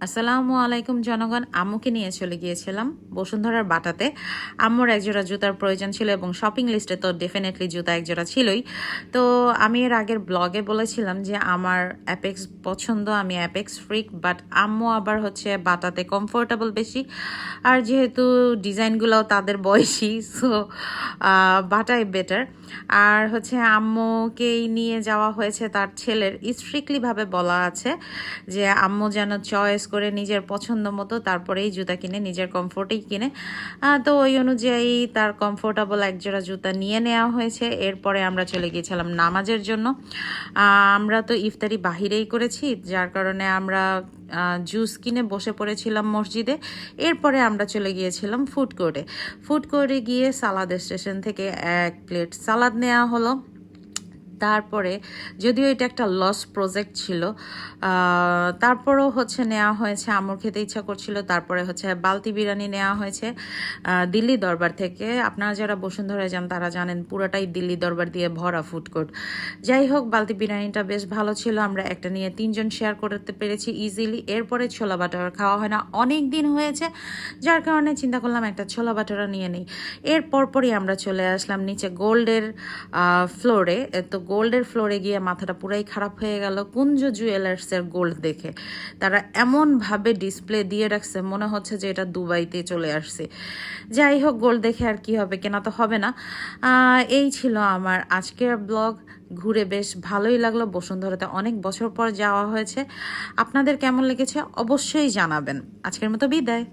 আসসালামু আলাইকুম জনগণ। আম্মুকে নিয়ে চলে গিয়েছিলাম বসুন্ধরার বাটাতে। আম্মুর একজোড়া জুতার প্রয়োজন ছিল এবং শপিং লিস্টে তো ডেফিনেটলি জুতা একজোড়া ছিলই। তো আমি এর আগের ব্লগে বলেছিলাম যে আমার অ্যাপেক্স পছন্দ, আমি অ্যাপেক্স ফ্রিক, বাট আম্মু আবার হচ্ছে বাটাতে কমফোর্টেবল বেশি। আর যেহেতু ডিজাইনগুলোও তাদের বয়সী, সো বাটাই বেটার। আর হচ্ছে আম্মুকেই নিয়ে যাওয়া হয়েছে তার ছেলের, স্ট্রিক্টলিভাবে বলা আছে যে আম্মু যেন চয়েস করে নিজের পছন্দ মতো তারপরেই জুতা কিনে, নিজের কমফোর্টেই কিনে। তো ওই অনুযায়ী তার কমফোর্টেবল একজোড়া জুতা নিয়ে নেওয়া হয়েছে। এরপরে আমরা চলে গিয়েছিলাম নামাজের জন্য। আমরা তো ইফতারি বাহিরেই করেছি, যার কারণে আমরা জুস কিনে বসে পড়েছিলাম মসজিদে। এরপরে আমরা চলে গিয়েছিলাম ফুড কোর্টে। ফুড কোর্টে গিয়ে সালাদ স্টেশন থেকে 1 প্লেট সালাদ নেওয়া হলো। তারপরে যদিও এটা একটা লস প্রজেক্ট ছিল, তারপরেও হচ্ছে নেওয়া হয়েছে, আম্মুর খেতে ইচ্ছা করছিল। তারপরে হচ্ছে বালতি বিরিয়ানি নেওয়া হয়েছে দিল্লি দরবার থেকে। আপনারা যারা বসুন্ধরায় যান তারা জানেন পুরোটাই দিল্লি দরবার দিয়ে ভরা ফুড কোর্ট। যাই হোক, বালতি বিরিয়ানিটা বেশ ভালো ছিল। আমরা একটা নিয়ে 3 জন শেয়ার করতে পেরেছি ইজিলি। এরপরে ছোলা বাটারা খাওয়া হয় না, অনেক দিন হয়েছে, যার কারণে চিন্তা করলাম একটা ছোলা বাটারা নিয়ে নিই। এর পরপরই আমরা চলে আসলাম নিচে গোল্ডের ফ্লোরে। তো গোল্ডের ফ্লোরে গিয়ে মাথাটা পুরাই খারাপ হয়ে গেল কুঞ্জ জুয়েলার্সের গোল্ড দেখে। তারা এমনভাবে ডিসপ্লে দিয়ে রাখছে মনে হচ্ছে যে এটা দুবাইতে চলে আসছে। যাই হোক, গোল্ড দেখে আর কি হবে, কেনা তো হবে না। এই ছিল আমার আজকের ব্লগ। ঘুরে বেশ ভালোই লাগলো। বসুন্ধরাতে অনেক বছর পর যাওয়া হয়েছে। আপনাদের কেমন লেগেছে অবশ্যই জানাবেন। আজকের মতো বিদায়।